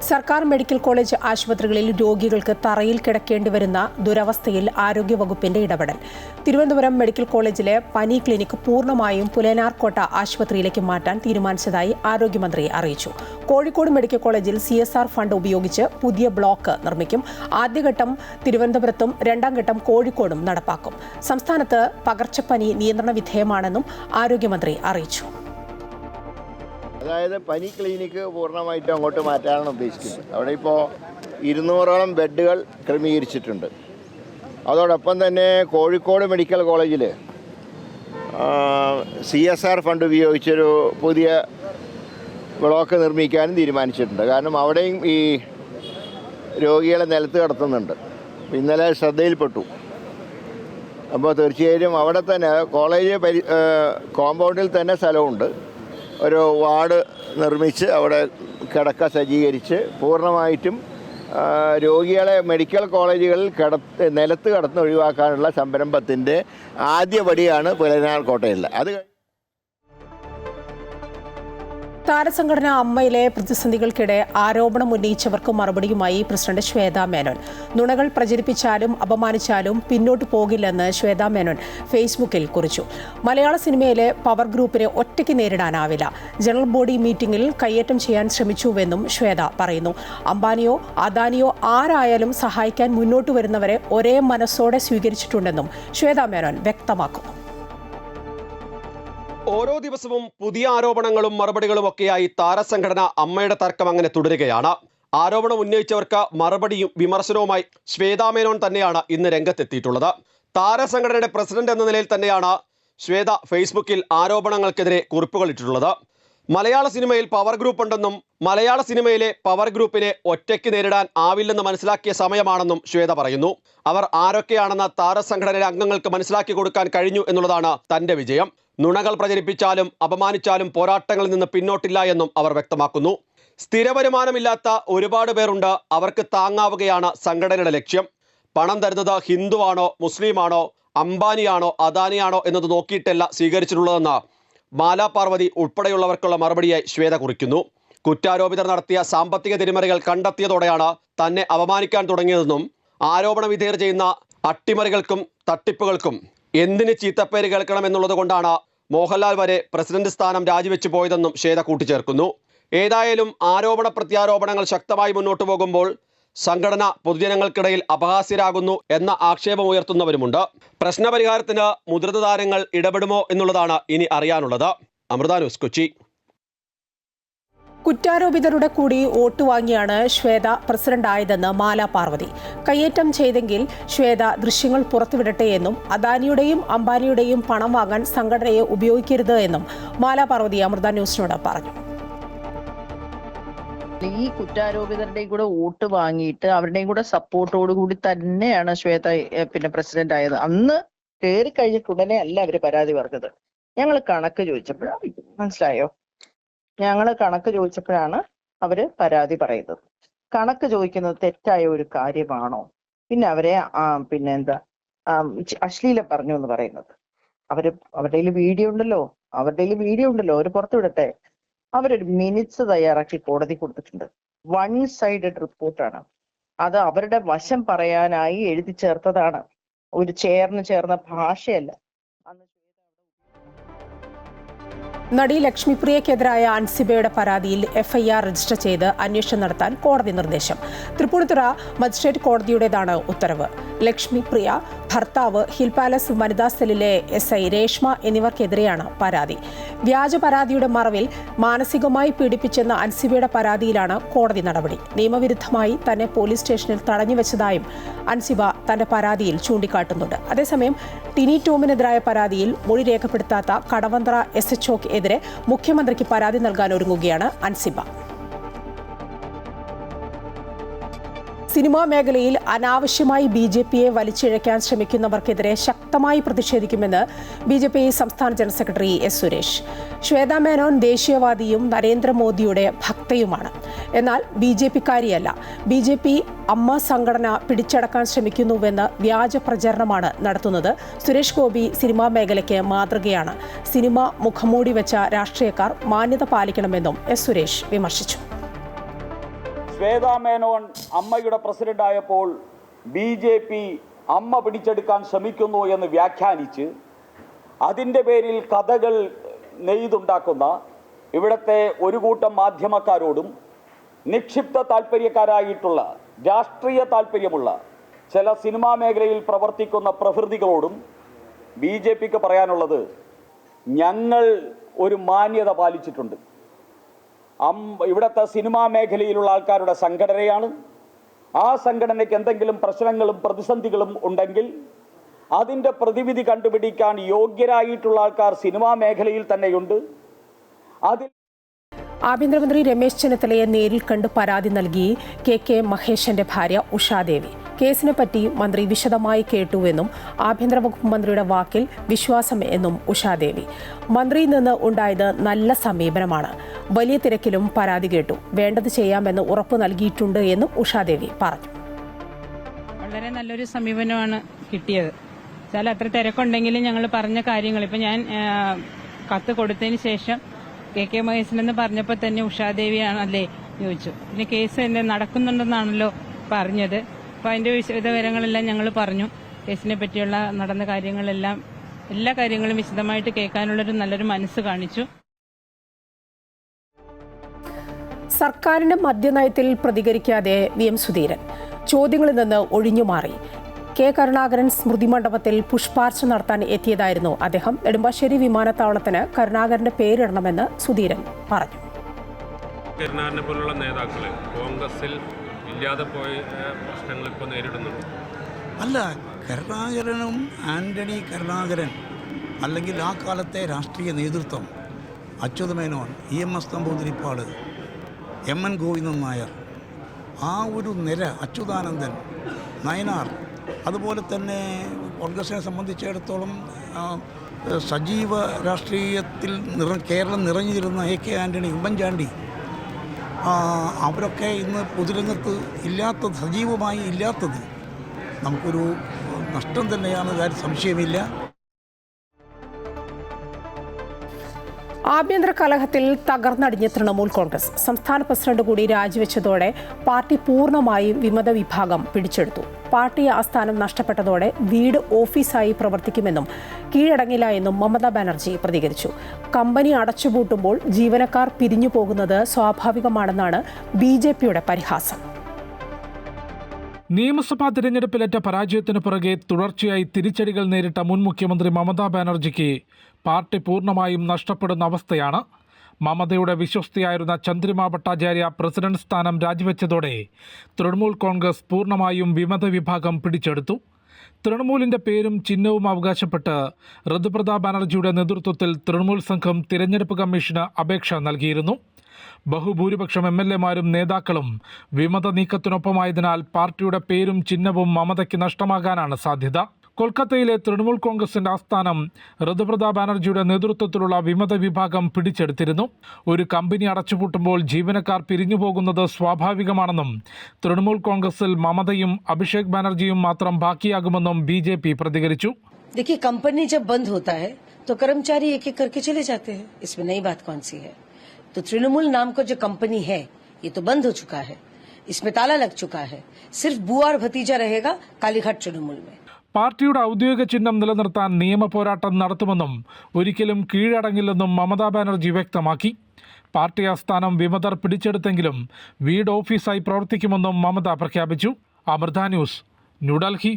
സർക്കാർ മെഡിക്കൽ കോളേജ് ആശുപത്രികളിൽ രോഗികൾക്ക് തറയിൽ കിടക്കേണ്ടി വരുന്ന ദുരവസ്ഥയിൽ ആരോഗ്യവകുപ്പിന്റെ ഇടപെടൽ. തിരുവനന്തപുരം മെഡിക്കൽ കോളേജിലെ പനി ക്ലിനിക് പൂർണ്ണമായും പുലനാർകോട്ട ആശുപത്രിയിലേക്ക് മാറ്റാൻ തീരുമാനിച്ചതായി ആരോഗ്യമന്ത്രി അറിയിച്ചു. കോഴിക്കോട് മെഡിക്കൽ കോളേജിൽ CSR ഫണ്ട് ഉപയോഗിച്ച് പുതിയ ബ്ലോക്ക് നിർമ്മിക്കും. ആദ്യഘട്ടം തിരുവനന്തപുരത്തും 2ാം ഘട്ടം കോഴിക്കോടും നടപ്പാക്കും. സംസ്ഥാനത്ത് പകർച്ചപ്പനി നിയന്ത്രണ വിധേയമാണെന്നും ആരോഗ്യമന്ത്രി അറിയിച്ചു. അതായത് പനി ക്ലിനിക്ക് പൂർണ്ണമായിട്ടും അങ്ങോട്ട് മാറ്റാനാണ് ഉദ്ദേശിക്കുന്നത്. അവിടെ ഇപ്പോൾ 200ഓളം ബെഡുകൾ ക്രമീകരിച്ചിട്ടുണ്ട്. അതോടൊപ്പം തന്നെ കോഴിക്കോട് മെഡിക്കൽ കോളേജിൽ CSR ഫണ്ട് ഉപയോഗിച്ചൊരു പുതിയ ബ്ലോക്ക് നിർമ്മിക്കാനും തീരുമാനിച്ചിട്ടുണ്ട്. കാരണം അവിടെയും ഈ രോഗികളെ നിലത്ത് കിടത്തുന്നുണ്ട്. ഇന്നലെ ശ്രദ്ധയിൽപ്പെട്ടു. അപ്പോൾ തീർച്ചയായും അവിടെ തന്നെ കോളേജ് കോമ്പൗണ്ടിൽ തന്നെ സ്ഥലമുണ്ട്. ഒരു വാർഡ് നിർമ്മിച്ച് അവിടെ കിടക്ക സജ്ജീകരിച്ച് പൂർണ്ണമായിട്ടും രോഗികളെ മെഡിക്കൽ കോളേജുകളിൽ നിലത്ത് കിടന്ന് ഒഴിവാക്കാനുള്ള സംരംഭത്തിൻ്റെ ആദ്യപടിയാണ് പുലനാർകോട്ടയിൽ. അത് താരസംഘടന അമ്മയിലെ പ്രതിസന്ധികൾക്കിടെ ആരോപണം ഉന്നയിച്ചവർക്ക് മറുപടിയുമായി പ്രസിഡന്റ് ശ്വേതാ മേനോൻ. നുണകൾ പ്രചരിപ്പിച്ചാലും അപമാനിച്ചാലും പിന്നോട്ട് പോകില്ലെന്ന് ശ്വേതാ മേനോൻ ഫേസ്ബുക്കിൽ കുറിച്ചു. മലയാള സിനിമയിലെ പവർ ഗ്രൂപ്പിനെ ഒറ്റയ്ക്ക് നേരിടാനാവില്ല. ജനറൽ ബോഡി മീറ്റിംഗിൽ കയ്യേറ്റം ചെയ്യാൻ ശ്രമിച്ചുവെന്നും ശ്വേത പറയുന്നു. അംബാനിയോ അദാനിയോ ആരായാലും സഹായിക്കാൻ മുന്നോട്ട് വരുന്നവരെ ഒരേ മനസ്സോടെ സ്വീകരിച്ചിട്ടുണ്ടെന്നും ശ്വേതാ മേനോൻ വ്യക്തമാക്കുന്നു. ഓരോ ദിവസവും പുതിയ ആരോപണങ്ങളും മറുപടികളും ഒക്കെയായി താരസംഘടന അമ്മയുടെ തർക്കം അങ്ങനെ തുടരുകയാണ്. ആരോപണം ഉന്നയിച്ചവർക്ക് മറുപടിയും വിമർശനവുമായി ശ്വേതാ മേനോൻ തന്നെയാണ് ഇന്ന് രംഗത്തെത്തിയിട്ടുള്ളത്. താരസംഘടനയുടെ പ്രസിഡന്റ് എന്ന നിലയിൽ തന്നെയാണ് ശ്വേത ഫേസ്ബുക്കിൽ ആരോപണങ്ങൾക്കെതിരെ കുറിപ്പുകൾ ഇട്ടിട്ടുള്ളത്. മലയാള സിനിമയിൽ പവർ ഗ്രൂപ്പ് ഉണ്ടെന്നും മലയാള സിനിമയിലെ പവർ ഗ്രൂപ്പിനെ ഒറ്റയ്ക്ക് നേരിടാൻ ആവില്ലെന്ന് മനസ്സിലാക്കിയ സമയമാണെന്നും ശ്വേത പറയുന്നു. അവർ ആരൊക്കെയാണെന്ന് താരസംഘടനയിലെ അംഗങ്ങൾക്ക് മനസ്സിലാക്കി കൊടുക്കാൻ കഴിഞ്ഞു എന്നുള്ളതാണ് തന്റെ വിജയം. നുണകൾ പ്രചരിപ്പിച്ചാലും അപമാനിച്ചാലും പോരാട്ടങ്ങളിൽ നിന്ന് പിന്നോട്ടില്ല എന്നും അവർ വ്യക്തമാക്കുന്നു. സ്ഥിരവരുമാനമില്ലാത്ത ഒരുപാട് പേരുണ്ട്. അവർക്ക് താങ്ങാവുകയാണ് സംഘടനയുടെ ലക്ഷ്യം. പണം തരുന്നത് ഹിന്ദുവാണോ മുസ്ലിമാണോ അംബാനിയാണോ അദാനിയാണോ എന്നത് നോക്കിയിട്ടല്ല സ്വീകരിച്ചിട്ടുള്ളതെന്ന് മാലാ പാർവതി ഉൾപ്പെടെയുള്ളവർക്കുള്ള മറുപടിയായി ശ്വേത കുറിക്കുന്നു. കുറ്റാരോപിതർ നടത്തിയ സാമ്പത്തിക തിരിമറികൾ കണ്ടെത്തിയതോടെയാണ് തന്നെ അപമാനിക്കാൻ തുടങ്ങിയതെന്നും ആരോപണ വിധേയർ ചെയ്യുന്ന അട്ടിമറികൾക്കും തട്ടിപ്പുകൾക്കും എന്തിന് ചീത്തപ്പേര് കേൾക്കണം എന്നുള്ളത് കൊണ്ടാണ് മോഹൻലാൽ വരെ പ്രസിഡന്റ് സ്ഥാനം രാജിവെച്ചു പോയതെന്നും ശ്വേത കൂട്ടിച്ചേർക്കുന്നു. ഏതായാലും ആരോപണ പ്രത്യാരോപണങ്ങൾ ശക്തമായി മുന്നോട്ട് പോകുമ്പോൾ സംഘടന പൊതുജനങ്ങൾക്കിടയിൽ അപഹാസ്യരാകുന്നു എന്ന ആക്ഷേപം ഉയർത്തുന്നവരുമുണ്ട്. പ്രശ്നപരിഹാരത്തിന് മുതിർന്ന താരങ്ങൾ ഇടപെടുമോ എന്നുള്ളതാണ് ഇനി അറിയാനുള്ളത്. അമൃത ന്യൂസ്, കൊച്ചി. കുറ്റാരോപിതരുടെ കൂടി വോട്ട് വാങ്ങിയാണ് ശ്വേത പ്രസിഡന്റായതെന്ന് മാലാ പാർവതി. കയ്യേറ്റം ചെയ്തെങ്കിൽ ശ്വേത ദൃശ്യങ്ങൾ പുറത്തുവിടട്ടെ എന്നും അദാനിയുടെയും അംബാനിയുടെയും പണം വാങ്ങാൻ സംഘടനയെ ഉപയോഗിക്കരുത് എന്നും മാലാ പാർവതി അമൃത ന്യൂസിനോട് പറഞ്ഞു. ഈ കുറ്റാരോപിതരുടെയും കൂടെ വോട്ട് വാങ്ങിയിട്ട് അവരുടെയും കൂടെ സപ്പോർട്ടോടു കൂടി തന്നെയാണ് ശ്വേത പ്രസിഡന്റ് ആയത്. അന്ന് കയറി കഴിഞ്ഞിട്ടുടനെ അല്ല അവര് പരാതി പറഞ്ഞത്. ഞങ്ങൾ കണക്ക് ചോദിച്ചപ്പോഴാണ്, മനസ്സിലായോ, ഞങ്ങൾ കണക്ക് ചോദിച്ചപ്പോഴാണ് അവര് പരാതി പറയുന്നത്. കണക്ക് ചോദിക്കുന്നത് തെറ്റായ ഒരു കാര്യമാണോ? പിന്നെ അവരെ അശ്ലീലം പറഞ്ഞു എന്ന് പറയുന്നത്. അവരുടെ വീഡിയോ ഉണ്ടല്ലോ, അവര് പുറത്തുവിടട്ടെ. അവരൊരു മിനിറ്റ്സ് തയ്യാറാക്കി കോടതി കൊടുത്തിട്ടുണ്ട്. 1 സൈഡഡ് റിപ്പോർട്ടാണ് അത്. അവരുടെ വശം പറയാനായി എഴുതി ചേർത്തതാണ്, ഒരു ചേർന്ന ഭാഷയല്ല. നടി ലക്ഷ്മിപ്രിയക്കെതിരായ അൻസിബയുടെ പരാതിയിൽ എഫ്ഐആർ രജിസ്റ്റർ ചെയ്ത് അന്വേഷണം നടത്താൻ കോടതി നിർദ്ദേശം. തൃപ്പൂണിത്തുറ മജിസ്ട്രേറ്റ് കോടതിയുടേതാണ് ഉത്തരവ്. ലക്ഷ്മിപ്രിയ, ഭർത്താവ്, ഹിൽ പാലസ് വനിതാ സെല്ലിലെ SI രേഷ്മ എന്നിവർക്കെതിരെയാണ് പരാതി. വ്യാജ പരാതിയുടെ മറവിൽ മാനസികമായി പീഡിപ്പിച്ചെന്ന അൻസിബയുടെ പരാതിയിലാണ് കോടതി നടപടി. നിയമവിരുദ്ധമായി തന്നെ പോലീസ് സ്റ്റേഷനിൽ തടഞ്ഞുവെച്ചതായും അൻസിബ തന്റെ പരാതിയിൽ ചൂണ്ടിക്കാട്ടുന്നുണ്ട്. അതേസമയം ടിനി ടോമിനെതിരായ പരാതിയിൽ മൊഴി രേഖപ്പെടുത്താത്ത കടവന്ത്ര SHOക്ക് എതിരെ മുഖ്യമന്ത്രിക്ക് പരാതി നൽകാൻ ഒരുങ്ങുകയാണ് അൻസിബ. സിനിമാ മേഖലയിൽ അനാവശ്യമായി BJPയെ വലിച്ചിഴയ്ക്കാൻ ശ്രമിക്കുന്നവർക്കെതിരെ ശക്തമായി പ്രതിഷേധിക്കുമെന്ന് BJP സംസ്ഥാന general secretary S. Suresh. Shweta Menon ദേശീയവാദിയും നരേന്ദ്രമോദിയുടെ ഭക്തയുമാണ്. എന്നാൽ BJPക്കാരിയല്ല. BJP അമ്മ സംഘടന പിടിച്ചടക്കാൻ ശ്രമിക്കുന്നുവെന്ന് വ്യാജ പ്രചരണമാണ് നടത്തുന്നത്. സുരേഷ് ഗോപി സിനിമാ മേഖലയ്ക്ക് മാതൃകയാണ്. സിനിമ മുഖംമൂടി വെച്ച രാഷ്ട്രീയക്കാർ മാന്യത പാലിക്കണമെന്നും S. സുരേഷ് വിമർശിച്ചു. ശ്വേതാ മേനോൻ അമ്മയുടെ പ്രസിഡന്റായപ്പോൾ BJP അമ്മ പിടിച്ചെടുക്കാൻ ശ്രമിക്കുന്നു എന്ന് വ്യാഖ്യാനിച്ച് അതിൻ്റെ പേരിൽ കഥകൾ നെയ്തുണ്ടാക്കുന്ന ഇവിടുത്തെ ഒരു കൂട്ടം മാധ്യമക്കാരോടും നിക്ഷിപ്ത താല്പര്യക്കാരായിട്ടുള്ള രാഷ്ട്രീയ താല്പര്യമുള്ള ചില സിനിമാ മേഖലയിൽ പ്രവർത്തിക്കുന്ന പ്രകൃതികളോടും BJPക്ക് പറയാനുള്ളത്, ഞങ്ങൾ ഒരു മാന്യത പാലിച്ചിട്ടുണ്ട്. ഇവിടുത്തെ സിനിമാ മേഖലയിലുള്ള ആൾക്കാരുടെ സംഘടനയാണ്. ആ സംഘടനയ്ക്ക് എന്തെങ്കിലും പ്രശ്നങ്ങളും പ്രതിസന്ധികളും ഉണ്ടെങ്കിൽ അതിൻ്റെ പ്രതിവിധി കണ്ടുപിടിക്കാൻ യോഗ്യരായിട്ടുള്ള ആൾക്കാർ സിനിമാ മേഖലയിൽ തന്നെയുണ്ട്. ആഭ്യന്തരമന്ത്രി രമേശ് ചെന്നിത്തലയെ നേരിൽ കണ്ട് പരാതി നൽകി KK മഹേശന്റെ ഭാര്യ ഉഷാദേവി. കേസിനെപ്പറ്റി മന്ത്രി വിശദമായി കേട്ടുവെന്നും ആഭ്യന്തര വകുപ്പ് മന്ത്രിയുടെ വാക്കിൽ വിശ്വാസം എന്നും ഉഷാദേവി. മന്ത്രിയിൽ നിന്ന് ഉണ്ടായത് നല്ല സമീപനമാണ്. വലിയ തിരക്കിലും പരാതി കേട്ടു. വേണ്ടത് ചെയ്യാമെന്ന് ഉറപ്പ് നൽകിയിട്ടുണ്ട് എന്നും ഉഷാദേവി പറഞ്ഞു. വളരെ നല്ലൊരു സമീപനമാണ് കിട്ടിയത്. ചില അത്ര തിരക്കുണ്ടെങ്കിലും ഞങ്ങൾ പറഞ്ഞ കാര്യങ്ങൾ ഇപ്പം ഞാൻ കത്ത് കൊടുത്തതിന് ശേഷം KK മഹേശനെന്ന് പറഞ്ഞപ്പോൾ തന്നെ ഉഷാദേവിയാണല്ലേ ചോദിച്ചു. പിന്നെ കേസ് എന്നെ നടക്കുന്നുണ്ടെന്നാണല്ലോ പറഞ്ഞത്. അപ്പോൾ അതിൻ്റെ വിശദവിവരങ്ങളെല്ലാം ഞങ്ങൾ പറഞ്ഞു. കേസിനെ പറ്റിയുള്ള നടന്ന കാര്യങ്ങളെല്ലാം, എല്ലാ കാര്യങ്ങളും വിശദമായിട്ട് കേൾക്കാനുള്ളൊരു നല്ലൊരു മനസ്സ് കാണിച്ചു. സർക്കാരിന്റെ മദ്യനയത്തിൽ പ്രതികരിക്കാതെ VM സുധീരൻ ചോദ്യങ്ങളിൽ നിന്ന് ഒഴിഞ്ഞുമാറി. K. കരുണാകരൻ സ്മൃതി മണ്ഡപത്തിൽ പുഷ്പാർച്ചന നടത്താൻ എത്തിയതായിരുന്നു അദ്ദേഹം. നെടുമ്പാശ്ശേരി വിമാനത്താവളത്തിന് കരുണാകരന്റെ പേരിടണമെന്ന് സുധീരൻ പറഞ്ഞു. കരുണാകരനെ പോലുള്ള നേതാക്കൾ കോൺഗ്രസിൽ ഇല്ലാതെ പോയ പ്രശ്നങ്ങൾ ഇപ്പോൾ നേരിടുന്നുണ്ട്. അല്ല, കരുണാകരനും ആന്റണി കരുണാകരൻ അല്ലെങ്കിൽ ആ കാലത്തെ രാഷ്ട്രീയ നേതൃത്വം, അച്യുത മേനോൻ, EMS നമ്പൂതിരിപ്പാട്, MN ഗോവിന്ദൻ നായർ, ആ ഒരു നിര, അച്യുതാനന്ദൻ, നയനാർ, അതുപോലെ തന്നെ കോൺഗ്രസിനെ സംബന്ധിച്ചിടത്തോളം സജീവ രാഷ്ട്രീയത്തിൽ കേരളം നിറഞ്ഞിരുന്ന AK ആൻ്റണി, ഉമ്മൻചാണ്ടി, അവരൊക്കെ ഇന്ന് പൊതുരംഗത്ത് ഇല്ലാത്തത്, സജീവമായി ഇല്ലാത്തത് നമുക്കൊരു നഷ്ടം തന്നെയാണ്, കാര്യം സംശയമില്ല. ആഭ്യന്തര കലഹത്തിൽ തകർന്നടിഞ്ഞ തൃണമൂൽ കോൺഗ്രസ് സംസ്ഥാന പ്രസിഡന്റ് കൂടി രാജിവെച്ചതോടെ പാർട്ടി പൂർണ്ണമായും വിമത വിഭാഗം പിടിച്ചെടുത്തു. പാർട്ടി ആസ്ഥാനം നഷ്ടപ്പെട്ടതോടെ വീട് ഓഫീസായി പ്രവർത്തിക്കുമെന്നും കീഴടങ്ങില്ല എന്നും മമതാ ബാനർജി പ്രതികരിച്ചു. കമ്പനി അടച്ചുപൂട്ടുമ്പോൾ ജീവനക്കാർ പിരിഞ്ഞു പോകുന്നത് സ്വാഭാവികമാണെന്നാണ് BJPയുടെ പരിഹാസം. നിയമസഭാ തിരഞ്ഞെടുപ്പിലേറ്റ പരാജയത്തിന് പുറകെ തുടർച്ചയായി തിരിച്ചടികൾ നേരിട്ട മുൻ മുഖ്യമന്ത്രി മമതാ ബാനർജിക്ക് പാർട്ടി പൂർണ്ണമായും നഷ്ടപ്പെടുന്ന അവസ്ഥയാണ്. മമതയുടെ വിശ്വസ്തയായിരുന്ന ചന്ദ്രിമ ഭട്ടാചാര്യ പ്രസിഡന്റ് സ്ഥാനം രാജിവെച്ചതോടെ തൃണമൂൽ കോൺഗ്രസ് പൂർണ്ണമായും വിമത വിഭാഗം പിടിച്ചെടുത്തു. തൃണമൂലിന്റെ പേരും ചിഹ്നവും അവകാശപ്പെട്ട് ഋതുപ്രതാ ബാനർജിയുടെ നേതൃത്വത്തിൽ തൃണമൂൽ സംഘം തിരഞ്ഞെടുപ്പ് കമ്മീഷന് അപേക്ഷ നൽകിയിരുന്നു. ബഹുഭൂരിപക്ഷം MLA-മാരും നേതാക്കളും വിമത നീക്കത്തിനൊപ്പമായതിനാൽ പാർട്ടിയുടെ പേരും ചിഹ്നവും മമതയ്ക്ക് നഷ്ടമാകാനാണ് സാധ്യത. കൊൽക്കത്തയിലെ തൃണമൂൽ കോൺഗ്രസിന്റെ ആസ്ഥാനം ഋതുപ്രതാ ബാനർജിയുടെ നേതൃത്വത്തിലുള്ള വിമത വിഭാഗം പിടിച്ചെടുത്തിരുന്നു. ഒരു കമ്പനി അടച്ചുപൂട്ടുമ്പോൾ ജീവനക്കാർ പിരിഞ്ഞുപോകുന്നത് സ്വാഭാവികമാണെന്നും തൃണമൂൽ കോൺഗ്രസിൽ മമതയും അഭിഷേക് ബാനർജിയും മാത്രം ബാക്കിയാകുമെന്നും BJP പ്രതികരിച്ചു. देखिए, कंपनी जब बंद होता है तो कर्मचारी एक एक करके चले जाते हैं. इसमें नई बात कौन सी है? तो तृणमूल नाम का जो कंपनी है ये तो बंद हो चुका है. इसमें ताला लग चुका है. सिर्फ बुआ और भतीजा रहेगा कालीघाट तृणमूल में. പാർട്ടിയുടെ ഔദ്യോഗിക ചിഹ്നം നിലനിർത്താൻ നിയമ പോരാട്ടം നടത്തുമെന്നും ഒരിക്കലും കീഴടങ്ങില്ലെന്നും മമതാ ബാനർജി വ്യക്തമാക്കി. പാർട്ടി ആസ്ഥാനം വിമതർ പിടിച്ചെടുത്തെങ്കിലും വീട് ഓഫീസായി പ്രവർത്തിക്കുമെന്നും മമത പ്രഖ്യാപിച്ചു. അമൃത ന്യൂസ്, ന്യൂഡൽഹി.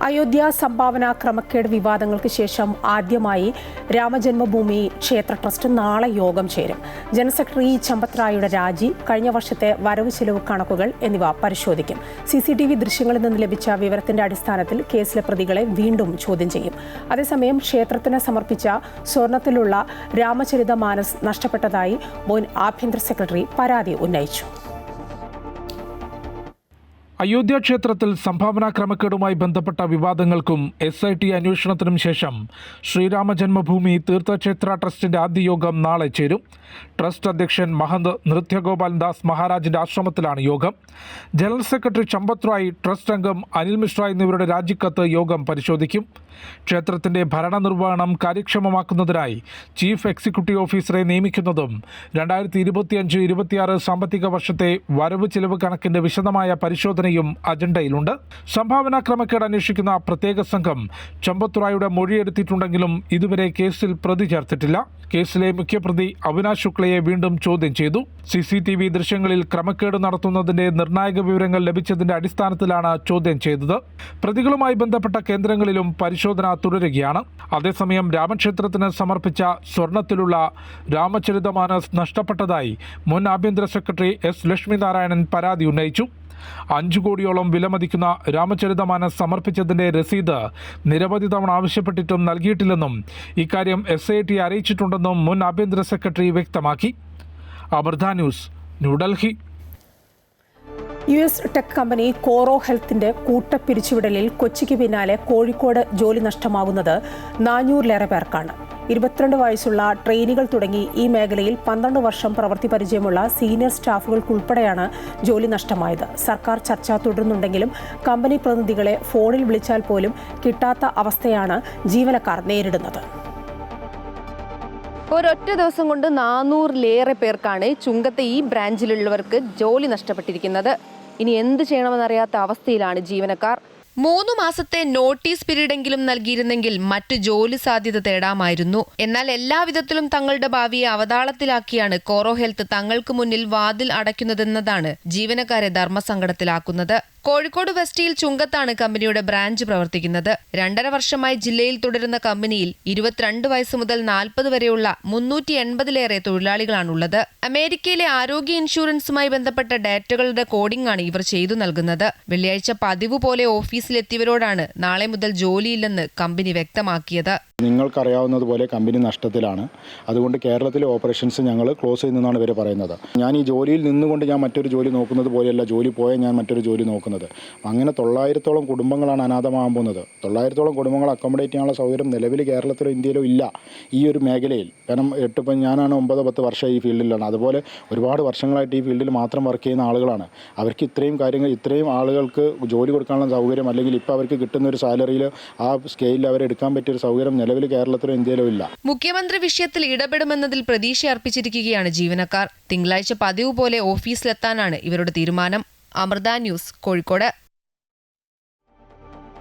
അയോധ്യ സംഭാവന ക്രമക്കേട് വിവാദങ്ങൾക്ക് ശേഷം ആദ്യമായി രാമജന്മഭൂമി ക്ഷേത്ര ട്രസ്റ്റ് നാളെ യോഗം ചേരും. ജനറൽ സെക്രട്ടറി ചമ്പത് റായിയുടെ രാജി, കഴിഞ്ഞ വർഷത്തെ വരവ് ചെലവ് കണക്കുകൾ എന്നിവ പരിശോധിക്കും. CCTV ദൃശ്യങ്ങളിൽ നിന്ന് ലഭിച്ച വിവരത്തിന്റെ അടിസ്ഥാനത്തിൽ കേസിലെ പ്രതികളെ വീണ്ടും ചോദ്യം ചെയ്യും. അതേസമയം ക്ഷേത്രത്തിന് സമർപ്പിച്ച സ്വർണത്തിലുള്ള രാമചരിതമാനസ് നഷ്ടപ്പെട്ടതായി മുൻ ആഭ്യന്തര സെക്രട്ടറി പരാതി ഉന്നയിച്ചു. അയോധ്യ ക്ഷേത്രത്തിൽ സംഭാവനാ ക്രമക്കേടുമായി ബന്ധപ്പെട്ട വിവാദങ്ങൾക്കും SIT അന്വേഷണത്തിനും ശേഷം ശ്രീരാമ ജന്മഭൂമി തീർത്ഥക്ഷേത്ര ട്രസ്റ്റിന്റെ ആദ്യ യോഗം നാളെ ചേരും. ട്രസ്റ്റ് അധ്യക്ഷൻ മഹന്ത് നൃത്യഗോപാൽ ദാസ് മഹാരാജിന്റെ ആശ്രമത്തിലാണ് യോഗം. General secretary Champat Rai, trust അംഗം അനിൽ മിശ്ര എന്നിവരുടെ രാജിക്കത്ത് യോഗം പരിശോധിക്കും. ക്ഷേത്രത്തിന്റെ ഭരണനിർവഹണം കാര്യക്ഷമമാക്കുന്നതിനായി ചീഫ് എക്സിക്യൂട്ടീവ് ഓഫീസറെ നിയമിക്കുന്നതും 2025-26 സാമ്പത്തിക വർഷത്തെ വരവ് ചെലവ് കണക്കിന്റെ വിശദമായ പരിശോധനയും അജണ്ടയിലുണ്ട്. സംഭാവനാ ക്രമക്കേട് അന്വേഷിക്കുന്ന പ്രത്യേക സംഘം ചമ്പത് റായുടെ മൊഴിയെടുത്തിട്ടുണ്ടെങ്കിലും ഇതുവരെ കേസിൽ പ്രതി ചേർത്തിട്ടില്ല. കേസിലെ മുഖ്യപ്രതി അവിനാശ് ശുക്ലയെ വീണ്ടും ചോദ്യം ചെയ്തു. CCTV ദൃശ്യങ്ങളിൽ ക്രമക്കേട് നടത്തുന്നതിന്റെ നിർണായക വിവരങ്ങൾ ലഭിച്ചതിന്റെ അടിസ്ഥാനത്തിലാണ് ചോദ്യം ചെയ്തത്. പ്രതികളുമായി ബന്ധപ്പെട്ട കേന്ദ്രങ്ങളിലും പരിശോധന തുടരുകയാണ്. അതേസമയം രാമക്ഷേത്രത്തിന് സമർപ്പിച്ച സ്വർണത്തിലുള്ള രാമചരിതമാനസ് നഷ്ടപ്പെട്ടതായി മുൻ ആഭ്യന്തര സെക്രട്ടറി S. ലക്ഷ്മിനാരായണൻ പരാതി ഉന്നയിച്ചു. 5 കോടിയോളം വിലമതിക്കുന്ന രാമചരിതമാനസ് സമർപ്പിച്ചതിന്റെ രസീത് നിരവധി തവണ ആവശ്യപ്പെട്ടിട്ടും നൽകിയിട്ടില്ലെന്നും ഇക്കാര്യം SIT അറിയിച്ചിട്ടുണ്ടെന്നും മുൻ ആഭ്യന്തര സെക്രട്ടറി വ്യക്തമാക്കി. Amrita news, New Delhi. US tech company Coro ഹെൽത്തിന്റെ കൂട്ടപ്പിരിച്ചുവിടലിൽ കൊച്ചിക്ക് പിന്നാലെ കോഴിക്കോട് ജോലി നഷ്ടമാകുന്നത് 400-ലേറെ പേർക്കാണ്. 22 വയസ്സുള്ള ട്രെയിനികൾ തുടങ്ങി ഈ മേഖലയിൽ 12 വർഷം പ്രവൃത്തി പരിചയമുള്ള സീനിയർ സ്റ്റാഫുകൾക്കുൾപ്പെടെയാണ് ജോലി നഷ്ടമായത്. സർക്കാർ ചർച്ച തുടരുന്നുണ്ടെങ്കിലും കമ്പനി പ്രതിനിധികളെ ഫോണിൽ വിളിച്ചാൽ പോലും കിട്ടാത്ത അവസ്ഥയാണ് ജീവനക്കാർ നേരിടുന്നത്. ഒരൊറ്റ ദിവസം കൊണ്ട് 400-ലേറെ പേർക്കാണ് ചുങ്കത്തെ ഈ ബ്രാഞ്ചിലുള്ളവർക്ക് ജോലി നഷ്ടപ്പെട്ടിരിക്കുന്നത്. ഇനി എന്ത് ചെയ്യണമെന്നറിയാത്ത അവസ്ഥയിലാണ് ജീവനക്കാർ. 3 മാസത്തെ നോട്ടീസ് പീരീഡെങ്കിലും നൽകിയിരുന്നെങ്കിൽ മറ്റു ജോലി സാധ്യത തേടാമായിരുന്നു. എന്നാൽ എല്ലാവിധത്തിലും തങ്ങളുടെ ഭാവിയെ അവതാളത്തിലാക്കിയാണ് കോറോ ഹെൽത്ത് തങ്ങൾക്ക് മുന്നിൽ വാതിൽ അടയ്ക്കുന്നതെന്നതാണ് ജീവനക്കാരെ ധർമ്മസങ്കടത്തിലാക്കുന്നത്. കോഴിക്കോട് വെസ്റ്റിയിൽ ചുങ്കത്താണ് കമ്പനിയുടെ ബ്രാഞ്ച് പ്രവർത്തിക്കുന്നത്. 2.5 വർഷമായി ജില്ലയിൽ തുടരുന്ന കമ്പനിയിൽ 22 വയസ്സ് മുതൽ 40 വരെയുള്ള 380-ലേറെ തൊഴിലാളികളാണുള്ളത്. അമേരിക്കയിലെ ആരോഗ്യ ഇൻഷുറൻസുമായി ബന്ധപ്പെട്ട ഡാറ്റകളുടെ കോഡിംഗ് ആണ് ഇവർ ചെയ്തു നൽകുന്നത്. വെള്ളിയാഴ്ച പതിവ് പോലെ ഓഫീസിലെത്തിയവരോടാണ് നാളെ മുതൽ ജോലിയില്ലെന്ന് കമ്പനി വ്യക്തമാക്കിയത്. നിങ്ങൾക്കറിയാവുന്നതുപോലെ കമ്പനി നഷ്ടത്തിലാണ്. അതുകൊണ്ട് കേരളത്തിലെ ഓപ്പറേഷൻസ് ഞങ്ങൾ ക്ലോസ് ചെയ്യുന്നതാണ് ഇവർ പറയുന്നത്. ഞാൻ ഈ ജോലിയിൽ നിന്നുകൊണ്ട് ഞാൻ മറ്റൊരു ജോലി നോക്കുന്നത് പോലെയല്ല ജോലി പോയാൽ ഞാൻ മറ്റൊരു ജോലി നോക്കുന്നത്. അങ്ങനെ 900-ഓളം കുടുംബങ്ങളാണ് അനാഥമാകാൻ പോകുന്നത്. 900-ഓളം കുടുംബങ്ങൾ അക്കോമഡേറ്റ് ചെയ്യാനുള്ള സൗകര്യം നിലവിൽ കേരളത്തിലോ ഇന്ത്യയിലോ ഇല്ല ഈ ഒരു മേഖലയിൽ. കാരണം ഇപ്പം ഞാനാണ് 9-10 വർഷം ഈ ഫീൽഡിലാണ്. അതുപോലെ ഒരുപാട് വർഷങ്ങളായിട്ട് ഈ ഫീൽഡിൽ മാത്രം വർക്ക് ചെയ്യുന്ന ആളുകളാണ്. അവർക്ക് ഇത്രയും ആളുകൾക്ക് ജോലി കൊടുക്കാനുള്ള സൗകര്യം അല്ലെങ്കിൽ ഇപ്പോൾ അവർക്ക് കിട്ടുന്ന ഒരു സാലറിയിൽ ആ സ്കെയിലിൽ അവരെടുക്കാൻ പറ്റിയൊരു സൗകര്യം നിലവിൽ കേരളത്തിലോ ഇന്ത്യയിലോ ഇല്ല. മുഖ്യമന്ത്രി വിഷയത്തിൽ ഇടപെടുമെന്നതിൽ പ്രതീക്ഷ അർപ്പിച്ചിരിക്കുകയാണ് ജീവനക്കാർ. തിങ്കളാഴ്ച പതിവ് പോലെ ഓഫീസിലെത്താനാണ് ഇവരുടെ തീരുമാനം. അമൃത ന്യൂസ്, കോഴിക്കോട്.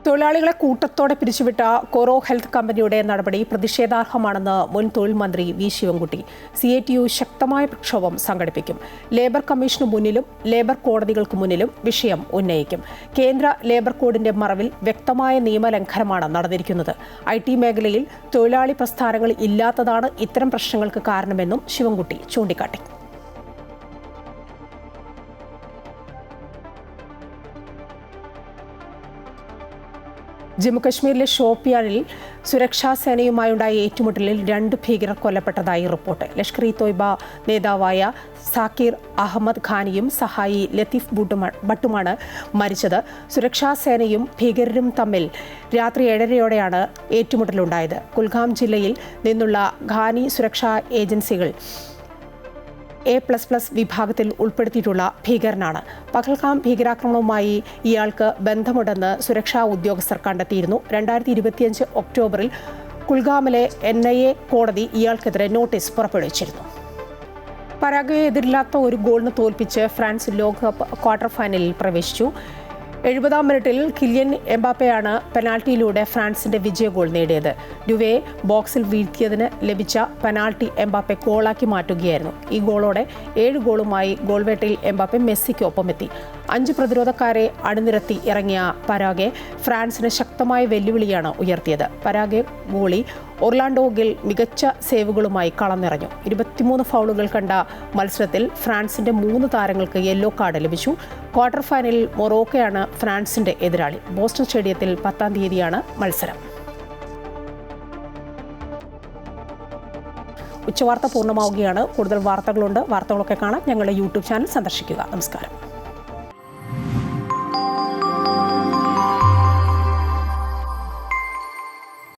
തൊഴിലാളികളെ കൂട്ടത്തോടെ പിരിച്ചുവിട്ട കോറോ ഹെൽത്ത് കമ്പനിയുടെ നടപടി പ്രതിഷേധാർഹമാണെന്ന് മുൻ തൊഴിൽ മന്ത്രി വി ശിവൻകുട്ടി. CITU ശക്തമായ പ്രക്ഷോഭം സംഘടിപ്പിക്കും. ലേബർ കമ്മീഷന് മുന്നിലും ലേബർ കോടതികൾക്ക് മുന്നിലും വിഷയം ഉന്നയിക്കും. കേന്ദ്ര ലേബർ കോഡിന്റെ മറവിൽ വ്യക്തമായ നിയമലംഘനമാണ് നടന്നിരിക്കുന്നത്. IT മേഖലയിൽ തൊഴിലാളി പ്രസ്ഥാനങ്ങൾ ഇല്ലാത്തതാണ് ഇത്തരം പ്രശ്നങ്ങൾക്ക് കാരണമെന്നും ശിവൻകുട്ടി ചൂണ്ടിക്കാട്ടി. ജമ്മുകശ്മീരിലെ ഷോപ്പിയാനിൽ സുരക്ഷാ സേനയുമായുണ്ടായ ഏറ്റുമുട്ടലിൽ 2 ഭീകരർ കൊല്ലപ്പെട്ടതായി റിപ്പോർട്ട്. ലഷ്കർ-ഇ-തോയ്ബ നേതാവായ സാക്കിർ അഹമ്മദ് ഖാനിയും സഹായി ലത്തീഫ് ഭട്ടുമാണ് മരിച്ചത്. സുരക്ഷാ സേനയും ഭീകരരും തമ്മിൽ രാത്രി 7:30-യോടെയാണ് ഏറ്റുമുട്ടലുണ്ടായത്. കുൽഗാം ജില്ലയിൽ നിന്നുള്ള ഖാനി സുരക്ഷാ ഏജൻസികൾ A++ വിഭാഗത്തിൽ ഉൾപ്പെടുത്തിയിട്ടുള്ള ഭീകരനാണ്. പഹൽഗാം ഭീകരാക്രമണവുമായി ഇയാൾക്ക് ബന്ധമുണ്ടെന്ന് സുരക്ഷാ ഉദ്യോഗസ്ഥർ കണ്ടെത്തിയിരുന്നു. 2025 ഒക്ടോബറിൽ കുൽഗാമിലെ NIA കോടതി ഇയാൾക്കെതിരെ നോട്ടീസ് പുറപ്പെടുവിച്ചിരുന്നു. പരാഗ്വയെ എതിരില്ലാത്ത ഒരു ഗോളിന് തോൽപ്പിച്ച് ഫ്രാൻസ് ലോകകപ്പ് ക്വാർട്ടർ ഫൈനലിൽ പ്രവേശിച്ചു. 70-ാം മിനിറ്റിൽ കിലിയൻ എംബാപ്പയാണ് പെനാൽറ്റിയിലൂടെ ഫ്രാൻസിന്റെ വിജയ ഗോൾ നേടിയത്. ഡുവയെ ബോക്സിൽ വീഴ്ത്തിയതിന് ലഭിച്ച പെനാൽറ്റി എംബാപ്പെ ഗോളാക്കി മാറ്റുകയായിരുന്നു. ഈ ഗോളോടെ 7 ഗോളുമായി ഗോൾവേട്ടയിൽ എംബാപ്പെ മെസ്സിക്കൊപ്പമെത്തി. 5 പ്രതിരോധക്കാരെ അണിനിരത്തി ഇറങ്ങിയ പരാഗ്വെ ഫ്രാൻസിന് ശക്തമായ വെല്ലുവിളിയാണ് ഉയർത്തിയത്. പരാഗ്വെ ഗോളി ഒർലാൻഡോ ഗിൽ മികച്ച സേവുകളുമായി കളം നിറഞ്ഞു. 23 ഫൗളുകൾ കണ്ട മത്സരത്തിൽ ഫ്രാൻസിന്റെ 3 താരങ്ങൾക്ക് യെല്ലോ കാർഡ് ലഭിച്ചു. ക്വാർട്ടർ ഫൈനലിൽ മൊറോക്കോയാണ് ഫ്രാൻസിന്റെ എതിരാളി. ബോസ്റ്റൺ സ്റ്റേഡിയത്തിൽ 10-ാം തീയതിയാണ് മത്സരം. ഉച്ചവാർത്ത പൂർണ്ണമാവുകയാണ്. കൂടുതൽ വാർത്തകളുണ്ട്. വാർത്തകളൊക്കെ കാണാൻ ഞങ്ങളുടെ യൂട്യൂബ് ചാനൽ സന്ദർശിക്കുക. നമസ്കാരം.